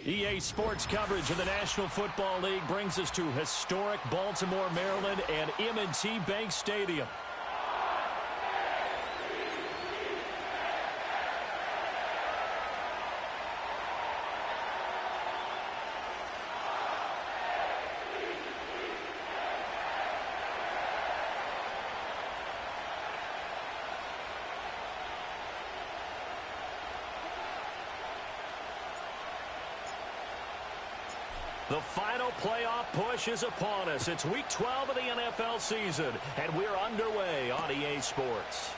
EA Sports coverage of the National Football League brings us to historic Baltimore, Maryland, and M&T Bank Stadium. The final playoff push is upon us. It's Week 12 of the NFL season, and we're underway on EA Sports.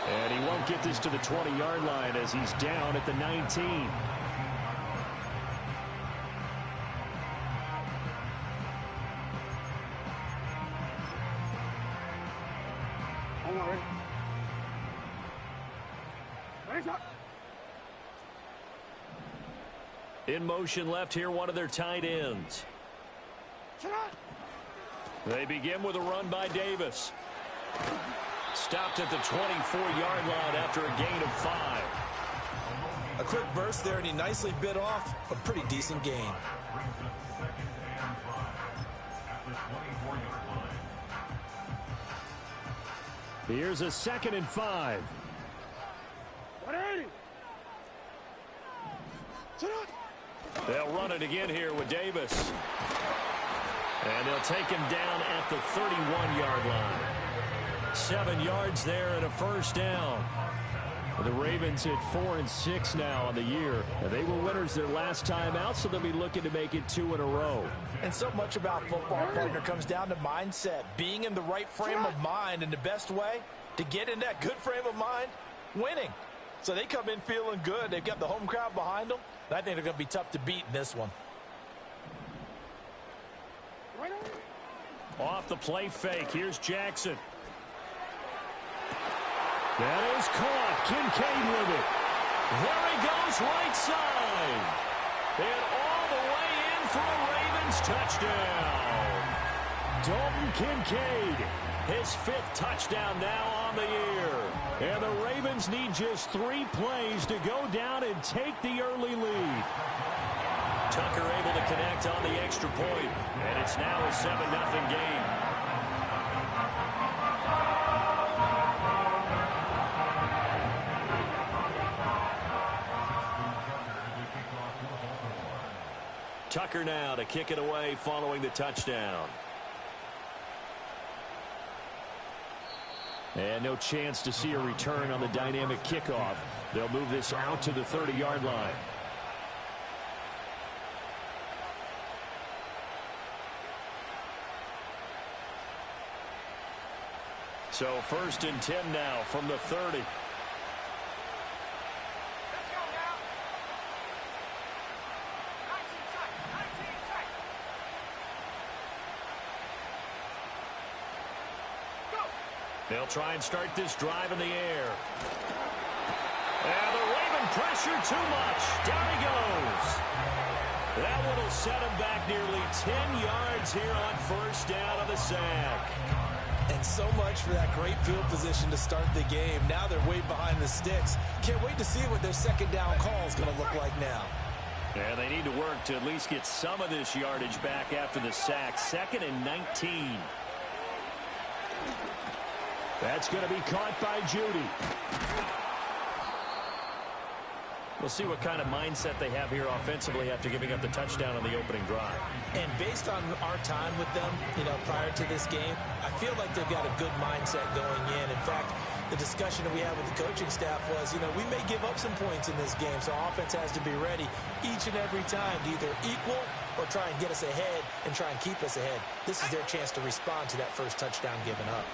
And he won't get this to the 20-yard line as he's down at the 19. In motion left here, one of their tight ends. They begin with a run by Davis. Stopped at the 24-yard line after a gain of 5. A quick burst there, and he nicely bit off a pretty decent gain. Here's a 2nd and 5. They'll run it again here with Davis. And they'll take him down at the 31-yard line. 7 yards there and a first down. The Ravens at 4-6 now on the year. They were winners their last time out, so they'll be looking to make it 2 in a row. And so much about football, partner, comes down to mindset. Being in the right frame of mind, and the best way to get in that good frame of mind, winning. So they come in feeling good. They've got the home crowd behind them. I think they're going to be tough to beat in this one. Off the play fake. Here's Jackson. That is caught. Kincaid with it. There he goes, right side. And all the way in for a Ravens touchdown. Dalton Kincaid, his 5th touchdown now on the year. And the Ravens need just 3 plays to go down and take the early lead. Tucker able to connect on the extra point, and it's now a 7-0 game. Tucker now to kick it away following the touchdown. And no chance to see a return on the dynamic kickoff. They'll move this out to the 30-yard line. So 1st and 10 now from the 30. They'll try and start this drive in the air. And the Raven pressure too much. Down he goes. That one will set him back nearly 10 yards here on 1st down on the sack. And so much for that great field position to start the game. Now they're way behind the sticks. Can't wait to see what their 2nd down call is going to look like now. Yeah, they need to work to at least get some of this yardage back after the sack. 2nd and 19. That's going to be caught by Judy. We'll see what kind of mindset they have here offensively after giving up the touchdown on the opening drive. And based on our time with them, prior to this game, I feel like they've got a good mindset going in. In fact, the discussion that we had with the coaching staff was, we may give up some points in this game, so offense has to be ready each and every time to either equal or try and get us ahead and try and keep us ahead. This is their chance to respond to that first touchdown given up.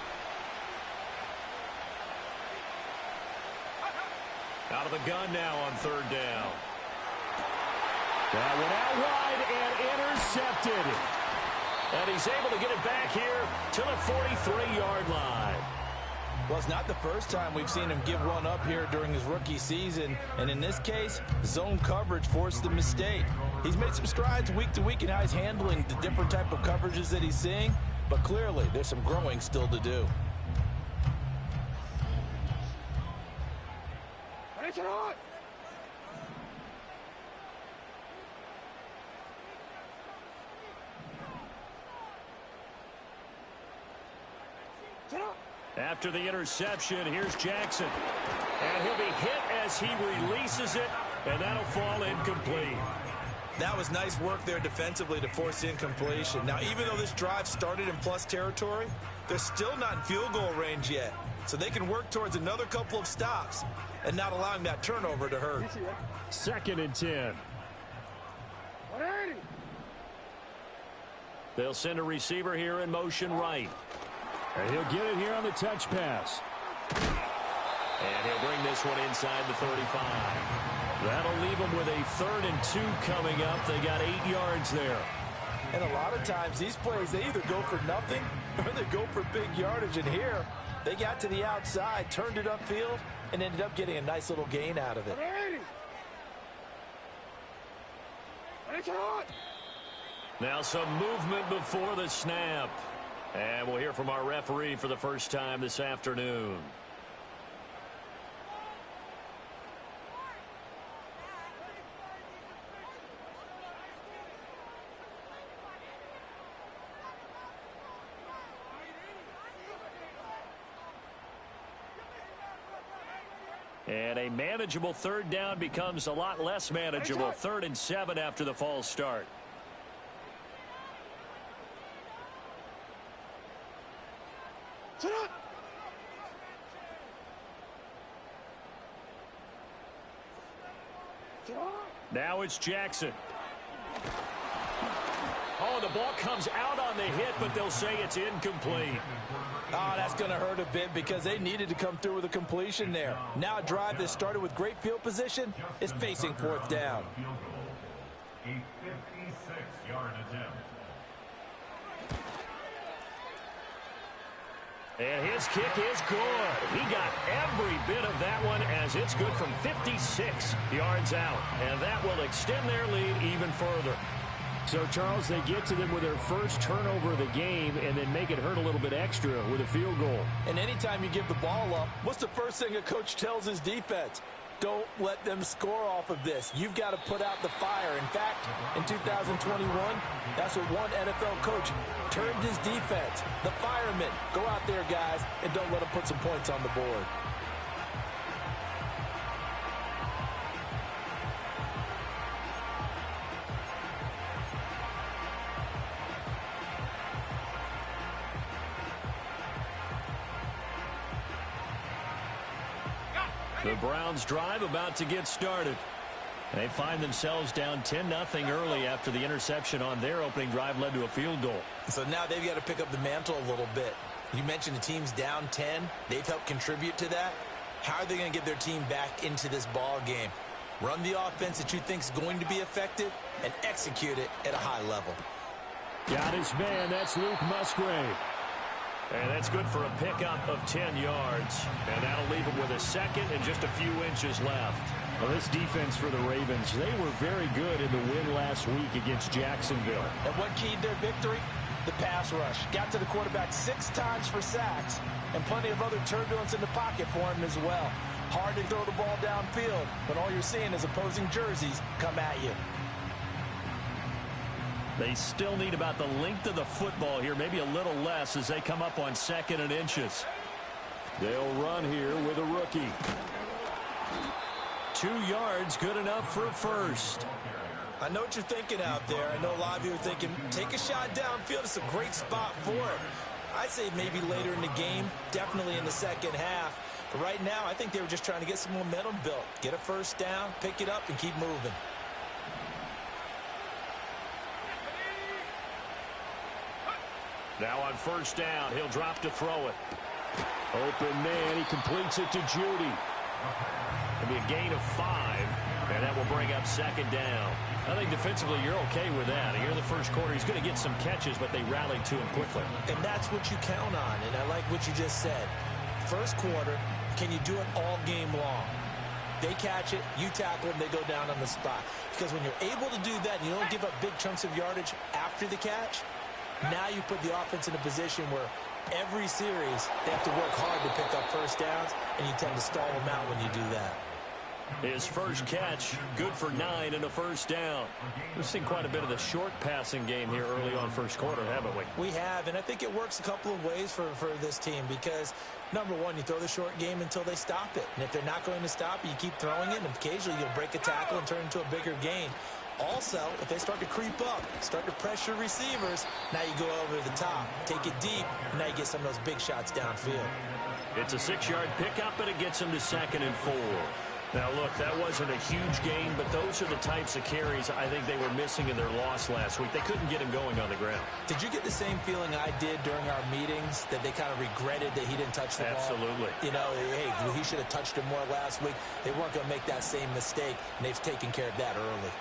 Out of the gun now on 3rd down. That one out wide and intercepted. And he's able to get it back here to the 43-yard line. Well, it's not the first time we've seen him give one up here during his rookie season. And in this case, zone coverage forced the mistake. He's made some strides week to week in how he's handling the different type of coverages that he's seeing. But clearly, there's some growing still to do. After the interception, here's Jackson. And he'll be hit as he releases it, and that'll fall incomplete. That was nice work there defensively to force incompletion. Now, even though this drive started in plus territory, they're still not in field goal range yet. So they can work towards another couple of stops and not allowing that turnover to hurt. 2nd and 10. They'll send a receiver here in motion right. And he'll get it here on the touch pass. And he'll bring this one inside the 35. That'll leave them with a 3rd and 2 coming up. They got 8 yards there. And a lot of times these plays, they either go for nothing or they go for big yardage. And here, they got to the outside, turned it upfield, and ended up getting a nice little gain out of it. Now some movement before the snap. And we'll hear from our referee for the first time this afternoon. And a manageable 3rd down becomes a lot less manageable. 3rd and 7 after the false start. Now it's Jackson. Oh, the ball comes out on the hit, but they'll say it's incomplete. Oh, that's going to hurt a bit because they needed to come through with a completion there. Now a drive that started with great field position is facing 4th down. A 56-yard attempt. And his kick is good. He got every bit of that one as it's good from 56 yards out. And that will extend their lead even further. So, Charles, they get to them with their first turnover of the game and then make it hurt a little bit extra with a field goal. And anytime you give the ball up, what's the first thing a coach tells his defense? Don't let them score off of this. You've got to put out the fire. In fact, in 2021, that's what one NFL coach turned his defense. The firemen. Go out there, guys, and don't let them put some points on the board. The Browns drive about to get started. They find themselves down 10-0 early after the interception on their opening drive led to a field goal. So now they've got to pick up the mantle a little bit. You mentioned the team's down 10. They've helped contribute to that. How are they going to get their team back into this ball game? Run the offense that you think is going to be effective and execute it at a high level. Got his man. That's Luke Musgrave. And that's good for a pickup of 10 yards. And that'll leave him with a 2nd and just a few inches left. Well, this defense for the Ravens, they were very good in the win last week against Jacksonville. And what keyed their victory? The pass rush. Got to the quarterback 6 times for sacks. And plenty of other turbulence in the pocket for him as well. Hard to throw the ball downfield when all you're seeing is opposing jerseys come at you. They still need about the length of the football here, maybe a little less as they come up on 2nd and inches. They'll run here with a rookie. 2 yards, good enough for a first. I know what you're thinking out there. I know a lot of you are thinking, take a shot downfield. It's a great spot for it. I'd say maybe later in the game, definitely in the second half. But right now, I think they were just trying to get some momentum built. Get a first down, pick it up, and keep moving. Now on first down, he'll drop to throw it. Open man, he completes it to Judy. It'll be a gain of 5, and that will bring up 2nd down. I think defensively you're okay with that. Here in the first quarter, he's going to get some catches, but they rallied to him quickly. And that's what you count on, and I like what you just said. First quarter, can you do it all game long? They catch it, you tackle them, they go down on the spot. Because when you're able to do that and you don't give up big chunks of yardage after the catch, now you put the offense in a position where every series they have to work hard to pick up first downs, and you tend to stall them out when you do that. His first catch, good for 9 and a first down. We've seen quite a bit of the short passing game here early on first quarter, haven't we? We have, and I think it works a couple of ways for this team because, number one, you throw the short game until they stop it. And if they're not going to stop it, you keep throwing it, and occasionally you'll break a tackle and turn into a bigger gain. Also, if they start to creep up, start to pressure receivers, now you go over the top, take it deep, and now you get some of those big shots downfield. It's a 6-yard pickup, and it gets him to 2nd and 4. Now, look, that wasn't a huge gain, but those are the types of carries I think they were missing in their loss last week. They couldn't get him going on the ground. Did you get the same feeling I did during our meetings, that they kind of regretted that he didn't touch the ball? Absolutely. You know, hey, he should have touched it more last week. They weren't going to make that same mistake, and they've taken care of that early.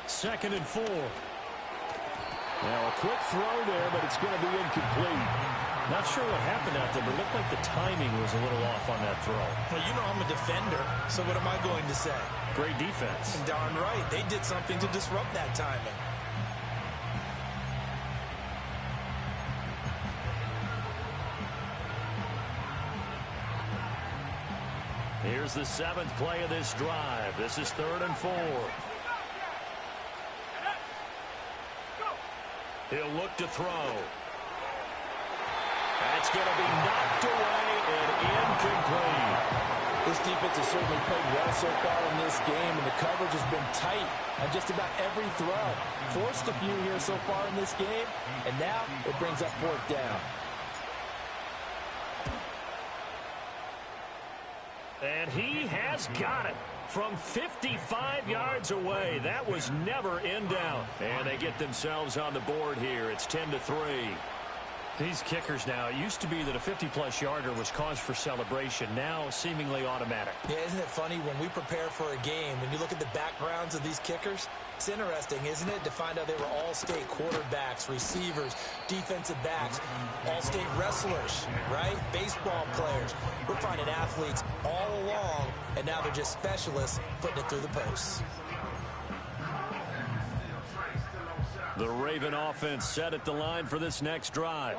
2nd and 4. Now, a quick throw there, but it's going to be incomplete. Not sure what happened out there, but it looked like the timing was a little off on that throw. Well, you know I'm a defender, so what am I going to say? Great defense. And darn right, they did something to disrupt that timing. Here's the 7th play of this drive. This is 3rd and 4. He'll look to throw. That's going to be knocked away and incomplete. This defense has certainly played well so far in this game, and the coverage has been tight on just about every throw. Forced a few here so far in this game, and now it brings up 4th down. And he has got it from 55 yards away. That was never in doubt. And they get themselves on the board here. It's 10-3. These kickers now, it used to be that a 50-plus yarder was cause for celebration. Now seemingly automatic. Yeah, isn't it funny when we prepare for a game, when you look at the backgrounds of these kickers? It's interesting, isn't it, to find out they were all-state quarterbacks, receivers, defensive backs, all-state wrestlers, right? Baseball players. We're finding athletes all along, and now they're just specialists putting it through the posts. The Raven offense set at the line for this next drive.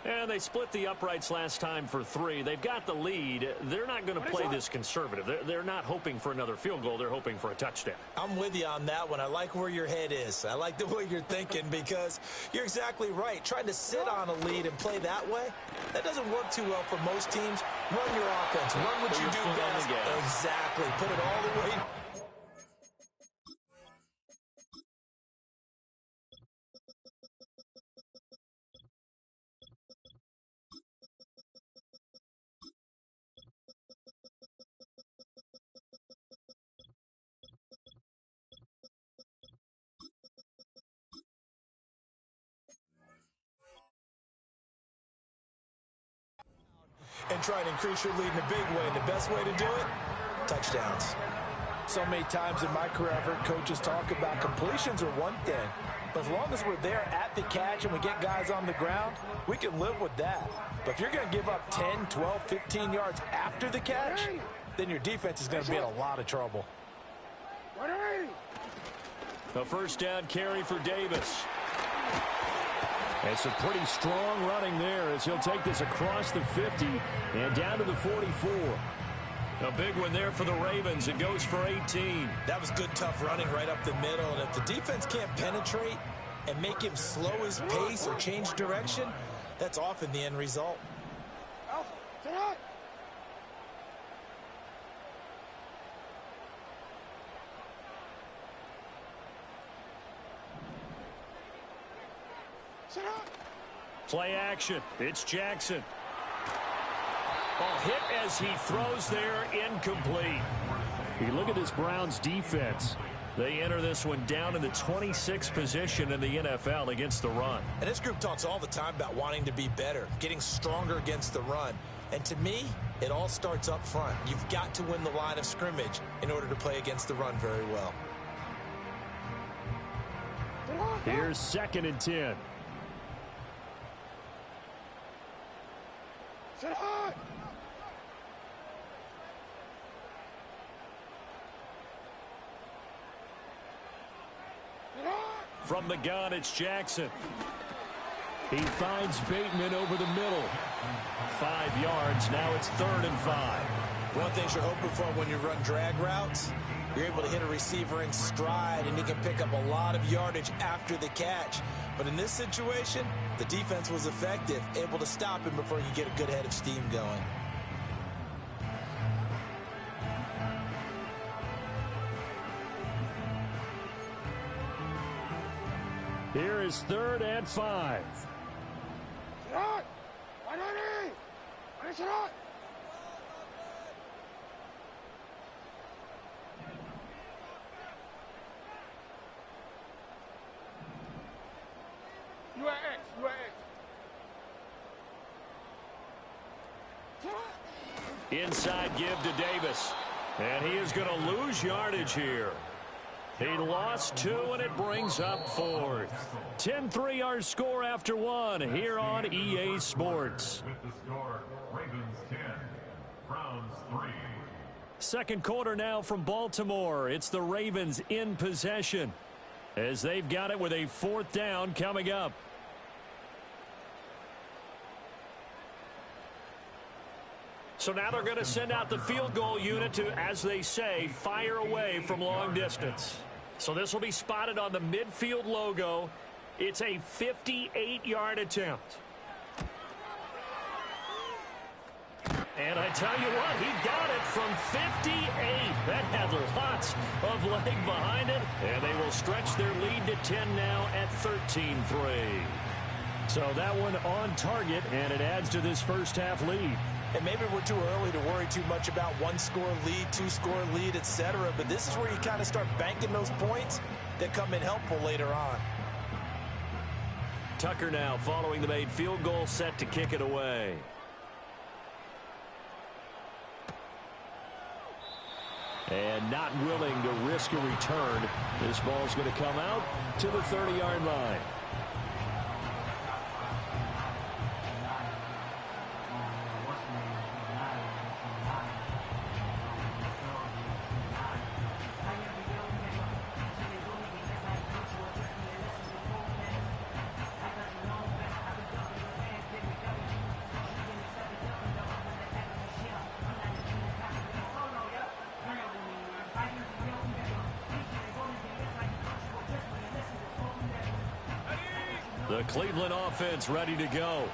And they split the uprights last time for 3. They've got the lead. They're not going to play this conservative. They're not hoping for another field goal. They're hoping for a touchdown. I'm with you on that one. I like where your head is. I like the way you're thinking because you're exactly right. Trying to sit on a lead and play that way, that doesn't work too well for most teams. Run your offense. Run what you do best. Exactly. Put it all the way. And try and increase your lead in a big way. And the best way to do it, touchdowns. So many times in my career, I've heard coaches talk about completions are one thing. But as long as we're there at the catch and we get guys on the ground, we can live with that. But if you're going to give up 10, 12, 15 yards after the catch, then your defense is going to be in a lot of trouble. A first down carry for Davis. And some pretty strong running there as he'll take this across the 50 and down to the 44. A big one there for the Ravens. It goes for 18. That was good, tough running right up the middle. And if the defense can't penetrate and make him slow his pace or change direction, that's often the end result. Play action. It's Jackson. Ball hit as he throws there, incomplete. You look at this Browns defense. They enter this one down in the 26th position in the NFL against the run. And this group talks all the time about wanting to be better, getting stronger against the run. And to me, it all starts up front. You've got to win the line of scrimmage in order to play against the run very well. Here's 2nd and 10. From the gun, it's Jackson. He finds Bateman over the middle. 5 yards. Now it's 3rd and 5. One thing you're hoping for when you run drag routes, you're able to hit a receiver in stride, and he can pick up a lot of yardage after the catch. But in this situation, the defense was effective, able to stop him before he could get a good head of steam going. Here is 3rd and 5. Inside give to Davis. And he is going to lose yardage here. He lost 2, and it brings up 4th. 10-3 our score after 1 here on EA Sports. With the score, Ravens 10, Browns 3. Second quarter now from Baltimore. It's the Ravens in possession as they've got it with a 4th down coming up. So now they're going to send out the field goal unit to, as they say, fire away from long distance. So this will be spotted on the midfield logo. It's a 58-yard attempt. And I tell you what, he got it from 58. That had lots of leg behind it. And they will stretch their lead to 10 now at 13-3. So that one on target, and it adds to this first half lead. And maybe we're too early to worry too much about 1-score lead, 2-score lead, etc. But this is where you kind of start banking those points that come in helpful later on. Tucker now following the made field goal, set to kick it away. And not willing to risk a return. This ball's going to come out to the 30-yard line. The Cleveland offense ready to go.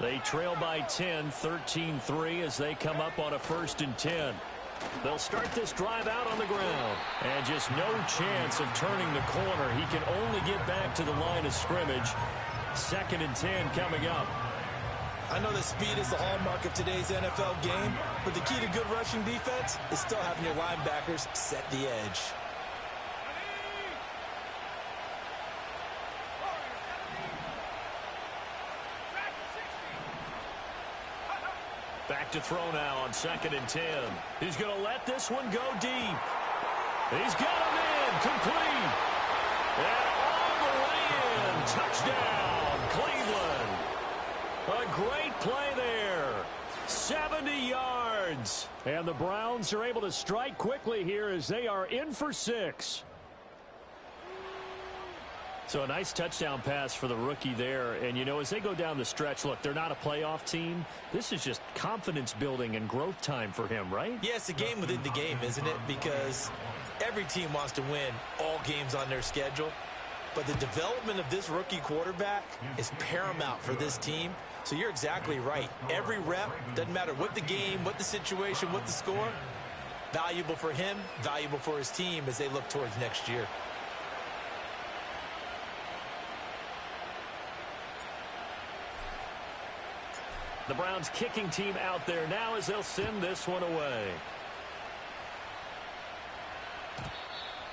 They trail by 10, 13-3 as they come up on a 1st and 10. They'll start this drive out on the ground. And just no chance of turning the corner. He can only get back to the line of scrimmage. 2nd and 10 coming up. I know that speed is the hallmark of today's NFL game, but the key to good rushing defense is still having your linebackers set the edge. Back to throw now on 2nd and 10. He's going to let this one go deep. He's got him in. Complete. And all the way in. Touchdown, Cleveland. A great play there. 70 yards. And the Browns are able to strike quickly here as they are in for 6. So a nice touchdown pass for the rookie there. And, you know, as they go down the stretch, look, they're not a playoff team. This is just confidence building and growth time for him, right? Yeah, it's a game within the game, isn't it? Because every team wants to win all games on their schedule. But the development of this rookie quarterback is paramount for this team. So you're exactly right. Every rep, doesn't matter what the game, what the situation, what the score, valuable for him, valuable for his team as they look towards next year. The Browns kicking team out there now as they'll send this one away.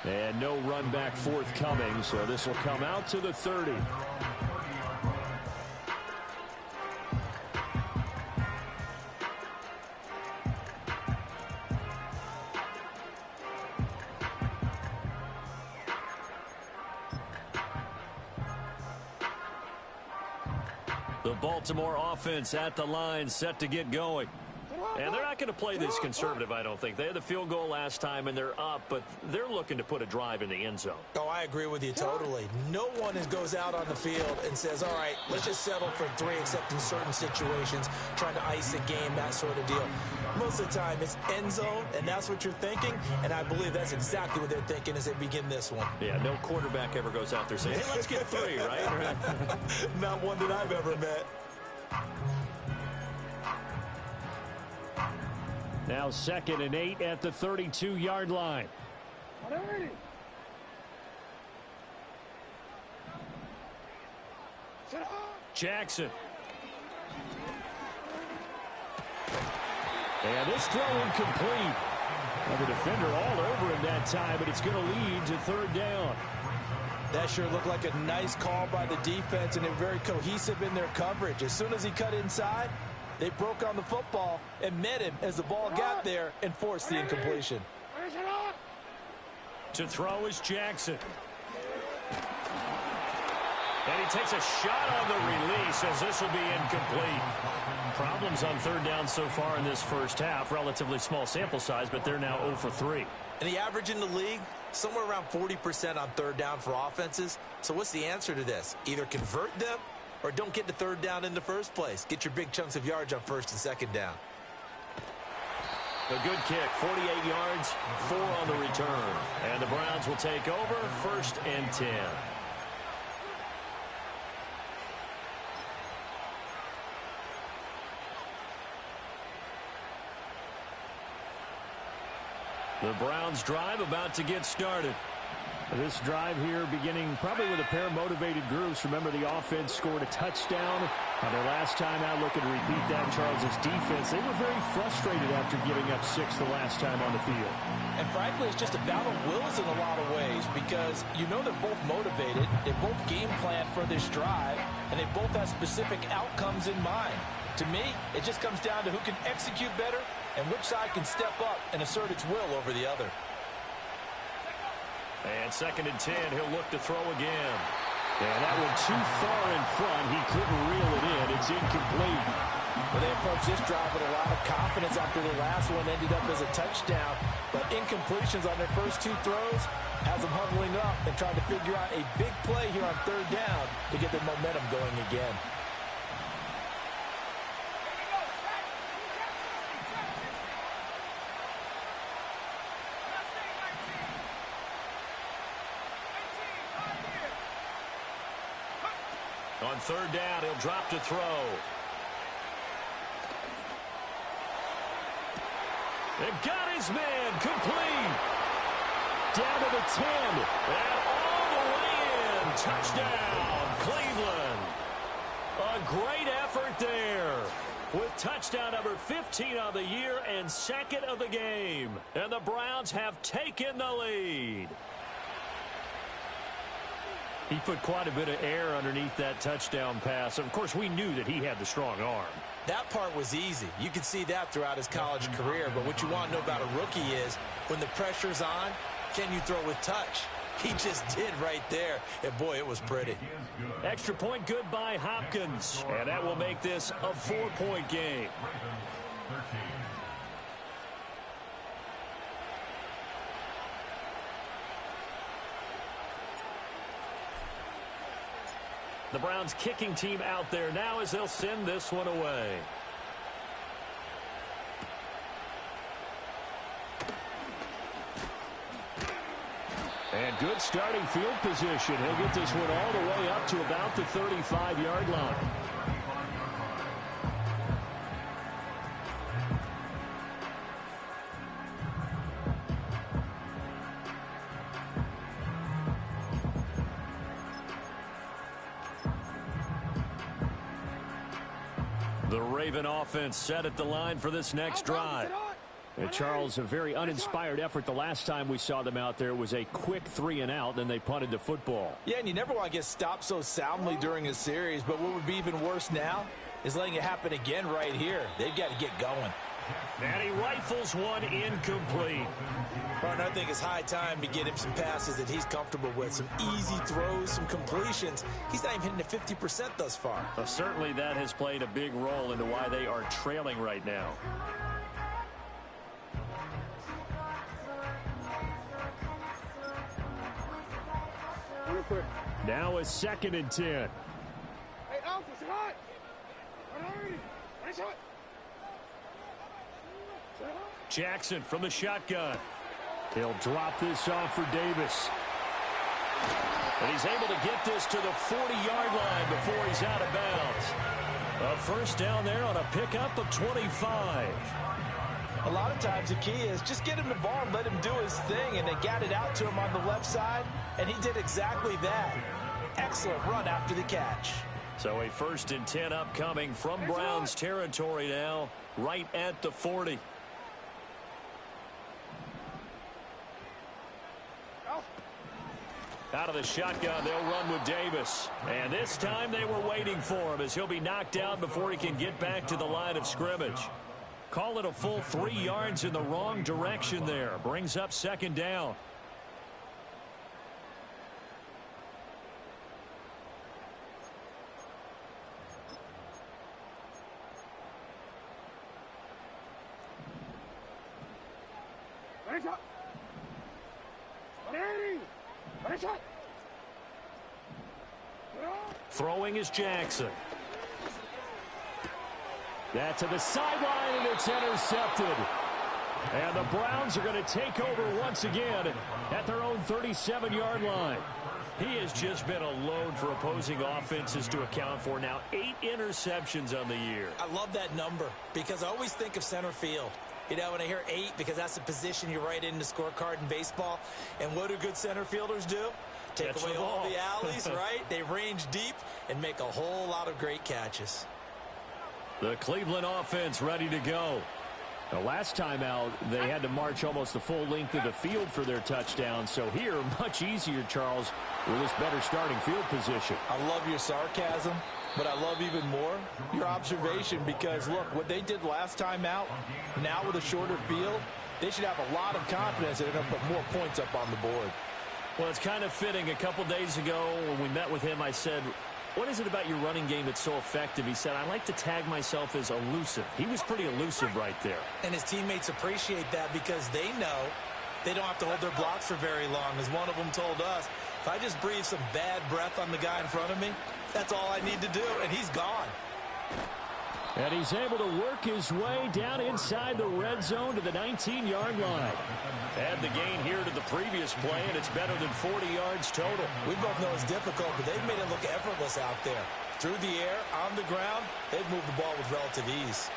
And no run back forthcoming, so this will come out to the 30. The Baltimore offense at the line, set to get going. And they're not going to play this conservative, I don't think. They had the field goal last time, and they're up, but they're looking to put a drive in the end zone. Oh, I agree with you totally. No one goes out on the field and says, all right, let's just settle for 3, except in certain situations, trying to ice a game, that sort of deal. Most of the time, it's end zone, and that's what you're thinking, and I believe that's exactly what they're thinking as they begin this one. Yeah, no quarterback ever goes out there saying, hey, let's get 3, right? Not one that I've ever met. Now 2nd and 8 at the 32-yard line. Jackson. And this throw incomplete. Well, the defender all over him that time, but it's going to lead to 3rd down. That sure looked like a nice call by the defense, and they're very cohesive in their coverage. As soon as he cut inside, they broke on the football and met him as the ball got there and forced the incompletion. To throw is Jackson. And he takes a shot on the release as this will be incomplete. Problems on 3rd down so far in this first half. Relatively small sample size, but they're now 0 for 3. And the average in the league, somewhere around 40% on 3rd down for offenses. So what's the answer to this? Either convert them or don't get to 3rd down in the first place. Get your big chunks of yards on 1st and 2nd down. A good kick, 48 yards, 4 on the return. And the Browns will take over 1st and 10. The Browns drive about to get started. This drive here beginning probably with a pair of motivated groups. Remember, the offense scored a touchdown on their last time out. Looking to repeat that. Charles's defense, they were very frustrated after giving up 6 the last time on the field. And frankly, it's just a battle of wills in a lot of ways, because you know they're both motivated. They both game plan for this drive, and they both have specific outcomes in mind. To me, it just comes down to who can execute better and which side can step up and assert its will over the other. And 2nd and 10, he'll look to throw again. And that one too far in front. He couldn't reel it in. It's incomplete. Well, they approached this drive with a lot of confidence after the last one ended up as a touchdown. But incompletions on their first 2 throws has them huddling up and trying to figure out a big play here on 3rd down to get their momentum going again. On 3rd down, he'll drop to throw. They've got his man complete. Down to the 10. And all the way in. Touchdown, Cleveland. A great effort there. With touchdown number 15 on the year and 2nd of the game. And the Browns have taken the lead. He put quite a bit of air underneath that touchdown pass. Of course, we knew that he had the strong arm. That part was easy. You could see that throughout his college career. But what you want to know about a rookie is when the pressure's on, can you throw with touch? He just did right there. And, boy, it was pretty. Extra point good by Hopkins. And that will make this a 4-point game. The Browns kicking team out there now as they'll send this one away. And good starting field position. He'll get this one all the way up to about the 35-yard line. The Raven offense set at the line for this next drive. And Charles, a very uninspired effort. The last time we saw them out there was a quick 3-and-out, then they punted the football. Yeah, and you never want to get stopped so soundly during a series, but what would be even worse now is letting it happen again right here. They've got to get going. And he rifles one incomplete. Partner, I think it's high time to get him some passes that he's comfortable with. Some easy throws, some completions. He's not even hitting the 50% thus far. Well, certainly that has played a big role into why they are trailing right now. Now a 2nd and 10. Hey, Alpha, say hi. Nice shot. Jackson from the shotgun. He'll drop this off for Davis. And he's able to get this to the 40-yard line before he's out of bounds. A first down there on a pickup of 25. A lot of times the key is just get him the ball and let him do his thing, and they got it out to him on the left side, and he did exactly that. Excellent run after the catch. So a 1st and 10 upcoming from Browns territory now, right at the 40. Out of the shotgun, they'll run with Davis. And this time they were waiting for him as he'll be knocked down before he can get back to the line of scrimmage. Call it a full 3 yards in the wrong direction there. Brings up 2nd down. Throwing is Jackson. That to the sideline, and it's intercepted. And the Browns are going to take over once again at their own 37-yard line. He has just been a load for opposing offenses to account for. Now 8 interceptions on the year. I love that number because I always think of center field. You know, when I hear 8, because that's the position you write in the scorecard in baseball. And what do good center fielders do? Take away all the alleys, right? They range deep and make a whole lot of great catches. The Cleveland offense ready to go. The last time out, they had to march almost the full length of the field for their touchdown. So here, much easier, Charles, with this better starting field position. I love your sarcasm, but I love even more your observation because, look, what they did last time out, now with a shorter field, they should have a lot of confidence that they're going to put more points up on the board. Well, it's kind of fitting. A couple days ago when we met with him, I said, what is it about your running game that's so effective? He said, I like to tag myself as elusive. He was pretty elusive right there. And his teammates appreciate that because they know they don't have to hold their blocks for very long. As one of them told us, if I just breathe some bad breath on the guy in front of me, that's all I need to do, and he's gone. And he's able to work his way down inside the red zone to the 19-yard line. Add the gain here to the previous play, and it's better than 40 yards total. We both know it's difficult, but they've made it look effortless out there. Through the air, on the ground, they've moved the ball with relative ease.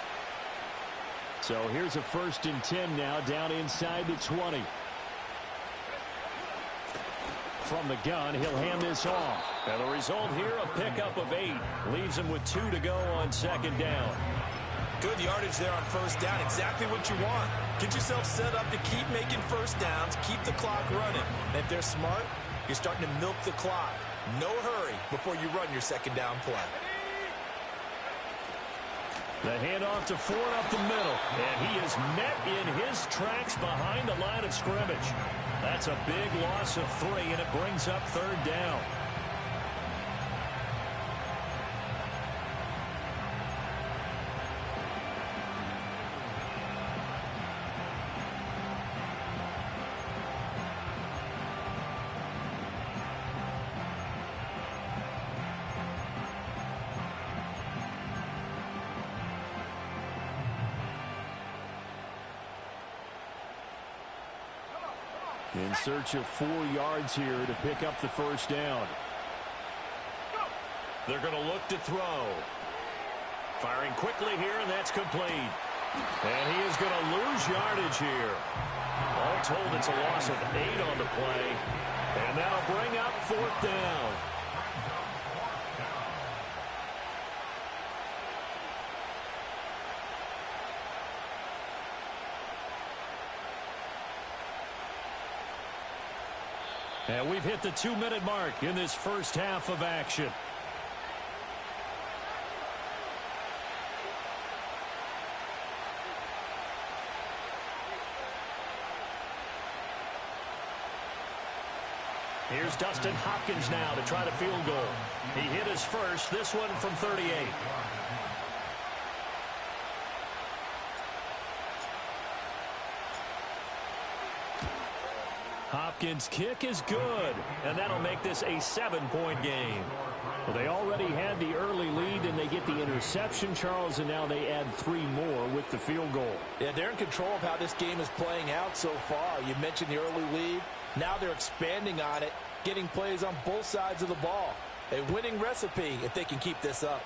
So here's a 1st and 10 now down inside the 20. From the gun, he'll hand this off. And the result here, a pickup of 8. Leaves him with 2 to go on 2nd down. Good yardage there on 1st down. Exactly what you want. Get yourself set up to keep making 1st downs, keep the clock running. And if they're smart, you're starting to milk the clock. No hurry before you run your 2nd down play. The handoff to Ford up the middle. And he is met in his tracks behind the line of scrimmage. That's a big loss of 3, and it brings up 3rd down. In search of 4 yards here to pick up the 1st down. They're going to look to throw. Firing quickly here, and that's complete. And he is going to lose yardage here. All told, it's a loss of 8 on the play. And that'll bring up 4th down. And we've hit the 2-minute mark in this first half of action. Here's Dustin Hopkins now to try the field goal. He hit his first, this one from 38. Hopkins' kick is good, and that'll make this a 7-point game. Well, they already had the early lead, and they get the interception, Charles, and now they add 3 more with the field goal. Yeah, they're in control of how this game is playing out so far. You mentioned the early lead. Now they're expanding on it, getting plays on both sides of the ball. A winning recipe if they can keep this up.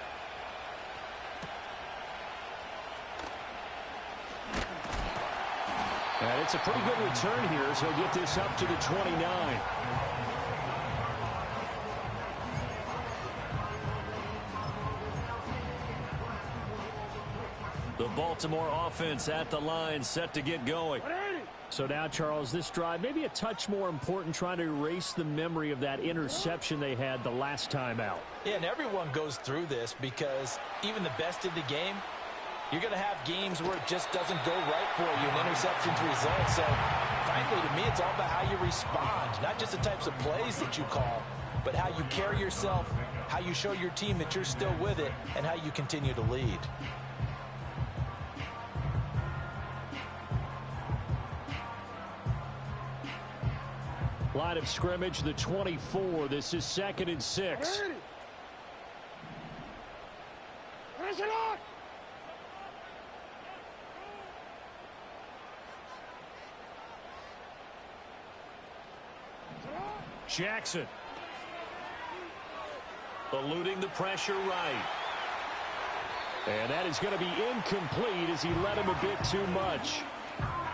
And it's a pretty good return here as he'll get this up to the 29. The Baltimore offense at the line, set to get going. So now, Charles, this drive maybe a touch more important, trying to erase the memory of that interception they had the last time out. Yeah, and everyone goes through this because even the best in the game, you're going to have games where it just doesn't go right for you, and interceptions result. So, frankly, to me, it's all about how you respond, not just the types of plays that you call, but how you carry yourself, how you show your team that you're still with it, and how you continue to lead. Line of scrimmage, the 24. This is 2nd and 6. Jackson. Eluding the pressure right. And that is going to be incomplete as he let him a bit too much.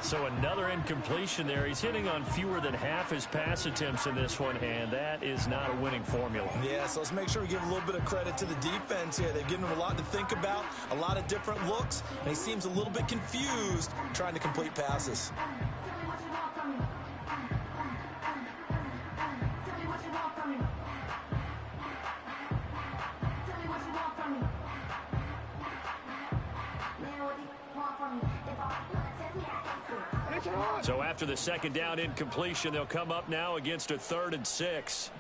So another incompletion there. He's hitting on fewer than half his pass attempts in this one, and that is not a winning formula. Yeah, so let's make sure we give a little bit of credit to the defense here. They've given him a lot to think about, a lot of different looks, and he seems a little bit confused trying to complete passes. So after the second down incompletion, they'll come up now against a 3rd and 6.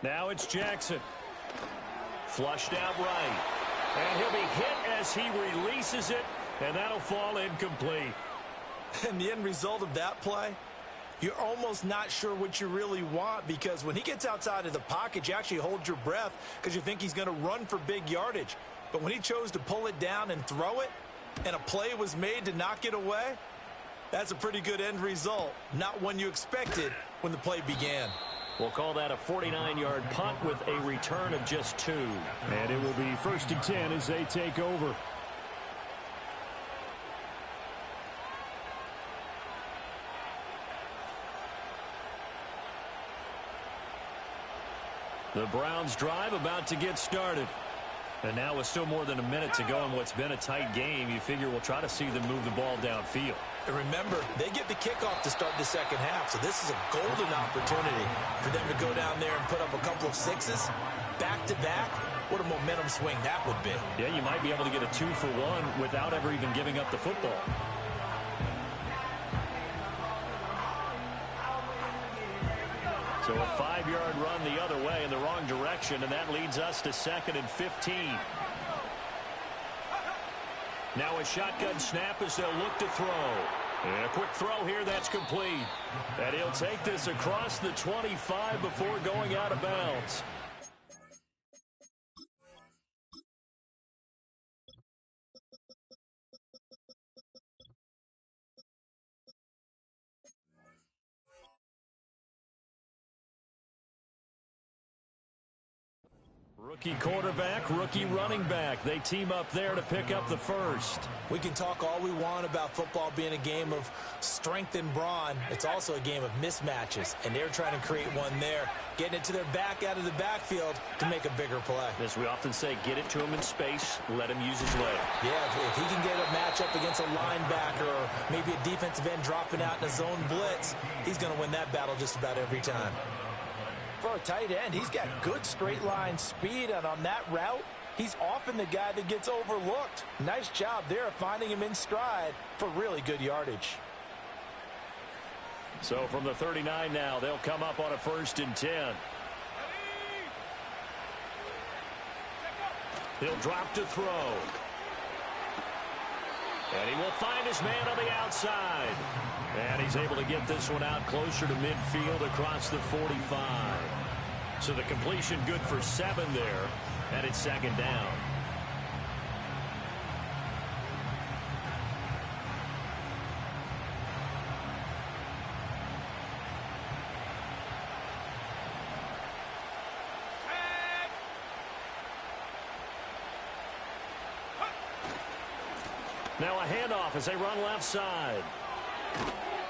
Now it's Jackson. Flushed out right. And he'll be hit as he releases it, and that'll fall incomplete. And the end result of that play, you're almost not sure what you really want, because when he gets outside of the pocket, you actually hold your breath because you think he's going to run for big yardage. But when he chose to pull it down and throw it, and a play was made to knock it away, that's a pretty good end result. Not one you expected when the play began. We'll call that a 49-yard punt with a return of just 2. And it will be 1st and 10 as they take over. The Browns drive about to get started. And now with still more than a minute to go in what's been a tight game, you figure we'll try to see them move the ball downfield. And remember, they get the kickoff to start the second half, so this is a golden opportunity for them to go down there and put up a couple of sixes back-to-back. What a momentum swing that would be. Yeah, you might be able to get a 2-for-1 without ever even giving up the football. So a 5-yard run the other way in the wrong direction, and that leads us to 2nd and 15. Now a shotgun snap as they'll look to throw. And a quick throw here, that's complete. And he'll take this across the 25 before going out of bounds. Rookie quarterback, rookie running back. They team up there to pick up the first. We can talk all we want about football being a game of strength and brawn. It's also a game of mismatches, and they're trying to create one there, getting it to their back out of the backfield to make a bigger play. As we often say, get it to him in space, let him use his leg. Yeah, if he can get a matchup against a linebacker or maybe a defensive end dropping out in a zone blitz, he's going to win that battle just about every time. For a tight end, he's got good straight line speed, and on that route, he's often the guy that gets overlooked. Nice job there of finding him in stride for really good yardage. So from the 39 now, they'll come up on a 1st and 10. He'll drop to throw. And he will find his man on the outside. And he's able to get this one out closer to midfield across the 45. So the completion good for 7 there. And it's 2nd down. Now a handoff as they run left side.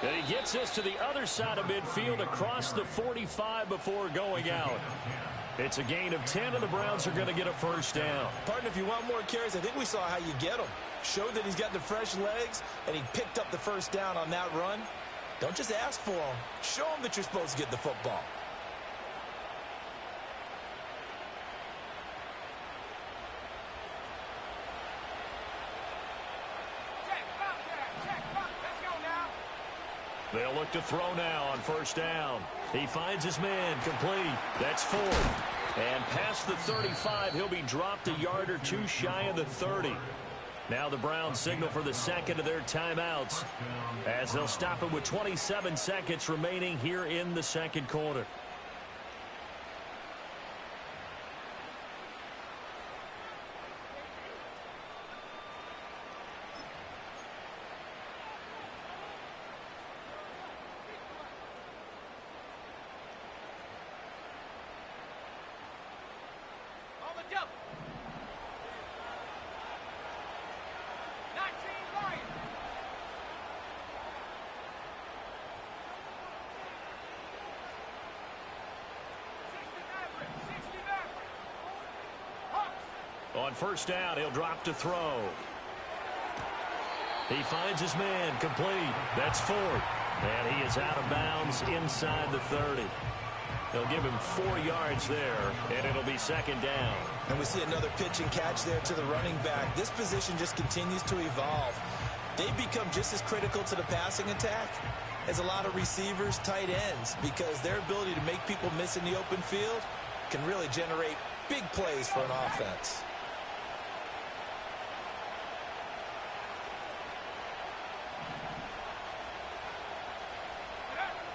And he gets this to the other side of midfield across the 45 before going out. It's a gain of 10, and the Browns are going to get a 1st down. Partner, if you want more carries, I think we saw how you get them. Showed that he's got the fresh legs, and he picked up the 1st down on that run. Don't just ask for them. Show them that you're supposed to get the football. They'll look to throw now on 1st down. He finds his man complete. That's 4. And past the 35, he'll be dropped a yard or 2 shy of the 30. Now the Browns signal for the 2nd of their timeouts as they'll stop it with 27 seconds remaining here in the 2nd quarter. On 1st down, he'll drop to throw. He finds his man complete. That's 4. And he is out of bounds inside the 30. They'll give him 4 yards there, and it'll be 2nd down. And we see another pitch and catch there to the running back. This position just continues to evolve. They become just as critical to the passing attack as a lot of receivers, tight ends, because their ability to make people miss in the open field can really generate big plays for an offense.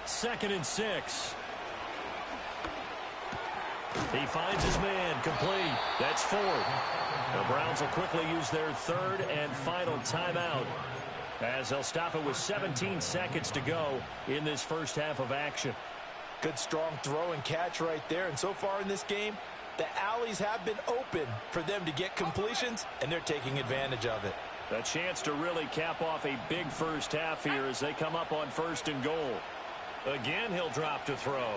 Second and 6. He finds his man complete. That's 4. The Browns will quickly use their 3rd and final timeout as they'll stop it with 17 seconds to go in this first half of action. Good strong throw and catch right there. And so far in this game, the alleys have been open for them to get completions, and they're taking advantage of it. A chance to really cap off a big first half here as they come up on 1st and goal. Again, he'll drop to throw.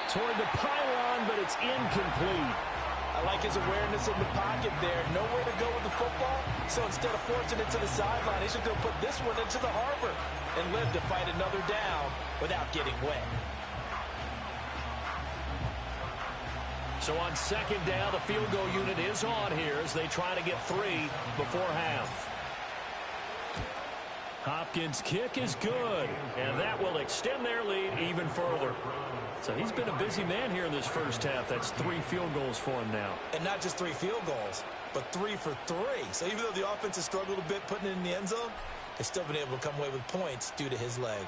Toward the pylon, but it's incomplete. I like his awareness in the pocket there. Nowhere to go with the football. So instead of forcing it to the sideline, he's just going to put this one into the harbor and live to fight another down without getting wet. So on 2nd down, the field goal unit is on here as they try to get 3 before half. Hopkins' kick is good, and that will extend their lead even further. So he's been a busy man here in this first half. That's 3 field goals for him now. And not just 3 field goals, but 3 for 3. So even though the offense has struggled a bit putting it in the end zone, they've still been able to come away with points due to his leg.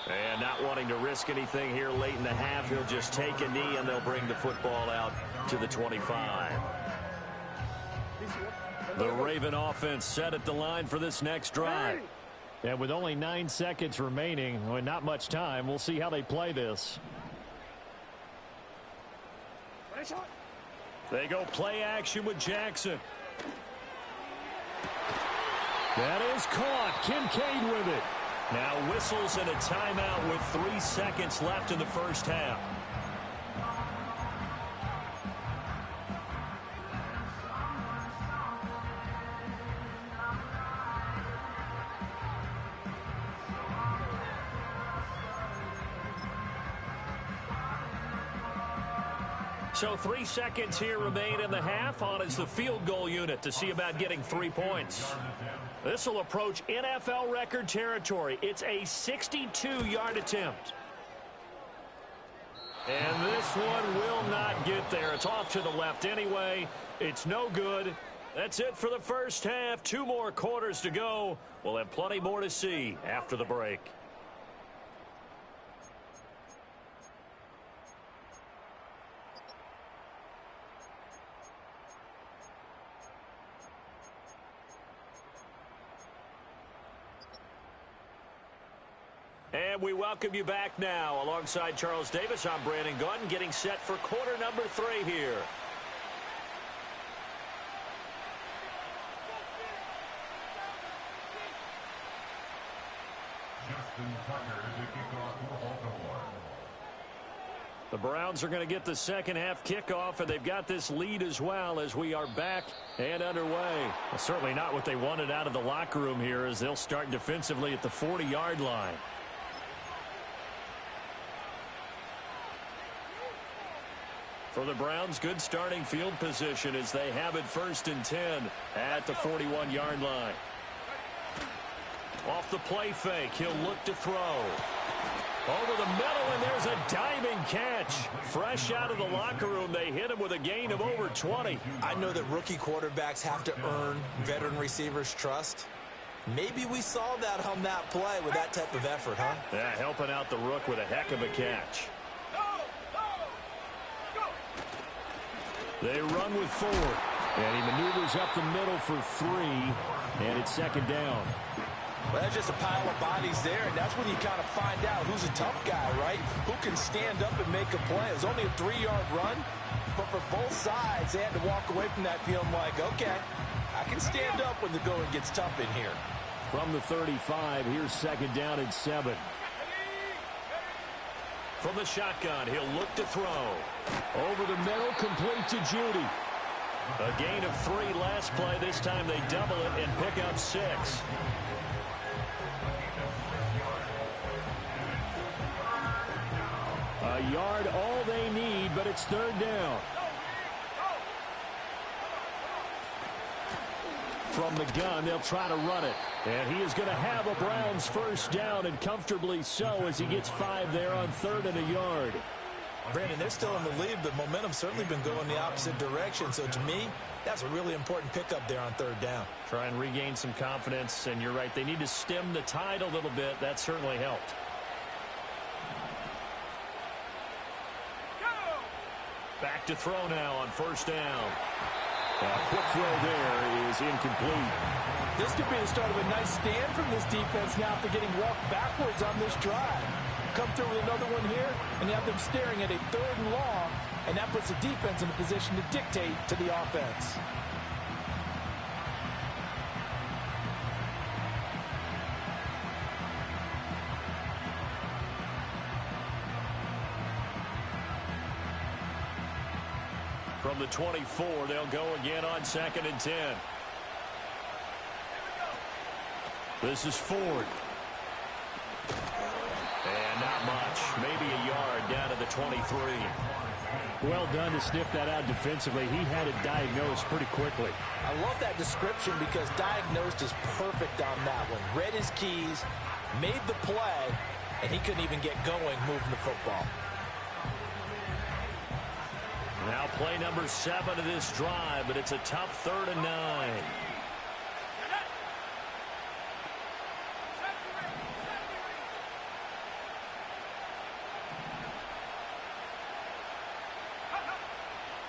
And not wanting to risk anything here late in the half, he'll just take a knee, and they'll bring the football out to the 25. The Raven offense set at the line for this next drive. And with only 9 seconds remaining, and not much time, we'll see how they play this. They go play action with Jackson. That is caught. Kincaid with it. Now whistles and a timeout with 3 seconds left in the first half. So 3 seconds here remain in the half. On is the field goal unit to see about getting 3 points. This will approach NFL record territory. It's a 62-yard attempt. And this one will not get there. It's off to the left anyway. It's no good. That's it for the first half. 2 more quarters to go. We'll have plenty more to see after the break. And we welcome you back now. Alongside Charles Davis, I'm Brandon Gaudin, getting set for quarter number 3 here. The Browns are going to get the second half kickoff, and they've got this lead as well as we are back and underway. Well, certainly not what they wanted out of the locker room here, as they'll start defensively at the 40-yard line. For the Browns, good starting field position as they have it 1st and 10 at the 41-yard line. Off the play fake, he'll look to throw. Over the middle, and there's a diving catch. Fresh out of the locker room, they hit him with a gain of over 20. I know that rookie quarterbacks have to earn veteran receivers' trust. Maybe we saw that on that play with that type of effort, huh? Yeah, helping out the rook with a heck of a catch. They run with 4, and he maneuvers up the middle for 3, and it's 2nd down. Well, that's just a pile of bodies there, and that's when you kind of find out who's a tough guy, right? Who can stand up and make a play. It was only a 3-yard run, but for both sides, they had to walk away from that feeling like, okay, I can stand up when the going gets tough in here. From the 35, here's 2nd down and 7. From the shotgun, he'll look to throw. Over the middle, complete to Judy. A gain of 3 last play. This time they double it and pick up 6. A yard, all they need, but it's 3rd down. From the gun, they'll try to run it. And he is going to have a Browns 1st down, and comfortably so, as he gets 5 there on 3rd and a yard. Brandon, they're still in the lead, but momentum's certainly been going the opposite direction. So to me, that's a really important pickup there on 3rd down. Try and regain some confidence, and you're right, they need to stem the tide a little bit. That certainly helped. Back to throw now on 1st down. A quick throw there is incomplete. This could be the start of a nice stand from this defense now after getting walked backwards on this drive. Come through with another one here, and you have them staring at a 3rd and long, and that puts the defense in a position to dictate to the offense. From the 24, they'll go again on 2nd and 10. This is Ford. And not much. Maybe a yard down to the 23. Well done to sniff that out defensively. He had it diagnosed pretty quickly. I love that description because diagnosed is perfect on that one. Read his keys, made the play, and he couldn't even get going moving the football. Now play number 7 of this drive, but it's a tough 3rd and 9.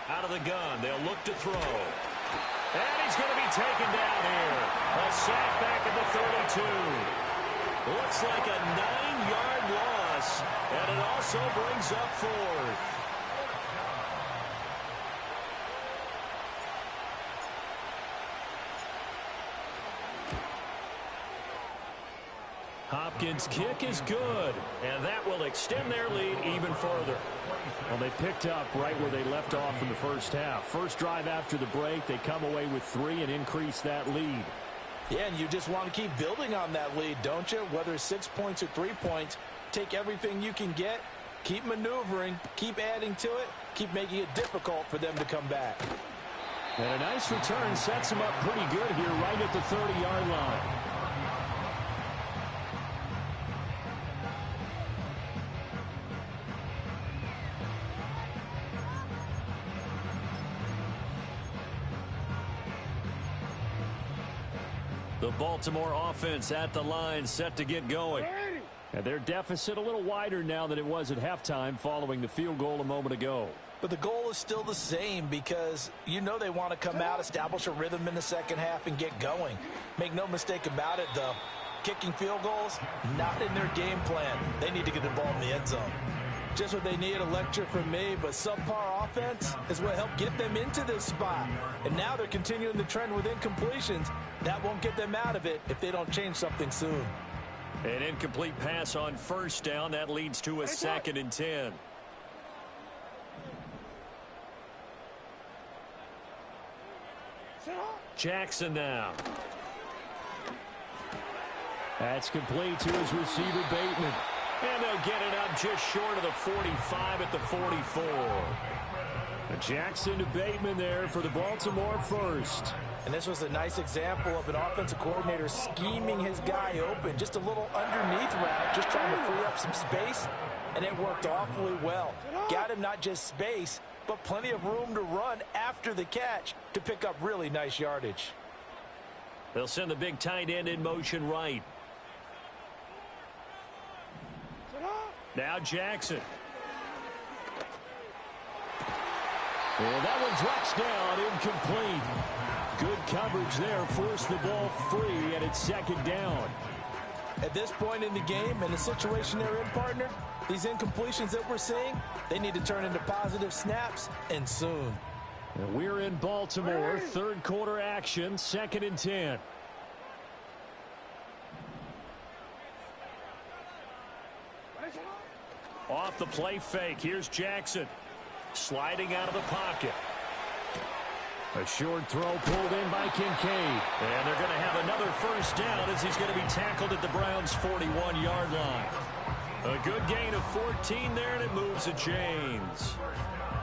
Out of the gun, they'll look to throw. And he's going to be taken down here. A sack back at the 32. Looks like a 9-yard loss, and it also brings up 4th. Hopkins' kick is good, and that will extend their lead even further. Well, they picked up right where they left off in the first half. First drive after the break, they come away with 3 and increase that lead. Yeah, and you just want to keep building on that lead, don't you? Whether it's 6 points or 3 points, take everything you can get Keep maneuvering, keep adding to it, keep making it difficult for them to come back. And a nice return sets him up pretty good here right at the 30-yard line. The Baltimore offense at the line, set to get going. And their deficit a little wider now than it was at halftime following the field goal a moment ago. But the goal is still the same because you know they want to come out, establish a rhythm in the second half, and get going. Make no mistake about it, though. Kicking field goals, not in their game plan. They need to get the ball in the end zone. Just what they need, a lecture from me, but subpar offense is what helped get them into this spot. And now they're continuing the trend with incompletions. That won't get them out of it if they don't change something soon. An incomplete pass on first down. That leads to a 2nd and 10. Jackson now. That's complete to his receiver, Bateman. And they'll get it up just short of the 45 at the 44. Jackson to Bateman there for the Baltimore first. And this was a nice example of an offensive coordinator scheming his guy open. Just a little underneath route, just trying to free up some space. And it worked awfully well. Got him not just space, but plenty of room to run after the catch to pick up really nice yardage. They'll send the big tight end in motion right. Now Jackson. And that one's touched down, incomplete. Good coverage there, forced the ball free, and it's 2nd down. At this point in the game, in the situation they're in, partner, these incompletions that we're seeing, they need to turn into positive snaps, and soon. And we're in Baltimore, third quarter action, 2nd and 10. Off the play fake, here's Jackson. Sliding out of the pocket. A short throw pulled in by Kincaid. And they're going to have another first down as he's going to be tackled at the Browns' 41-yard line. A good gain of 14 there, and it moves the chains.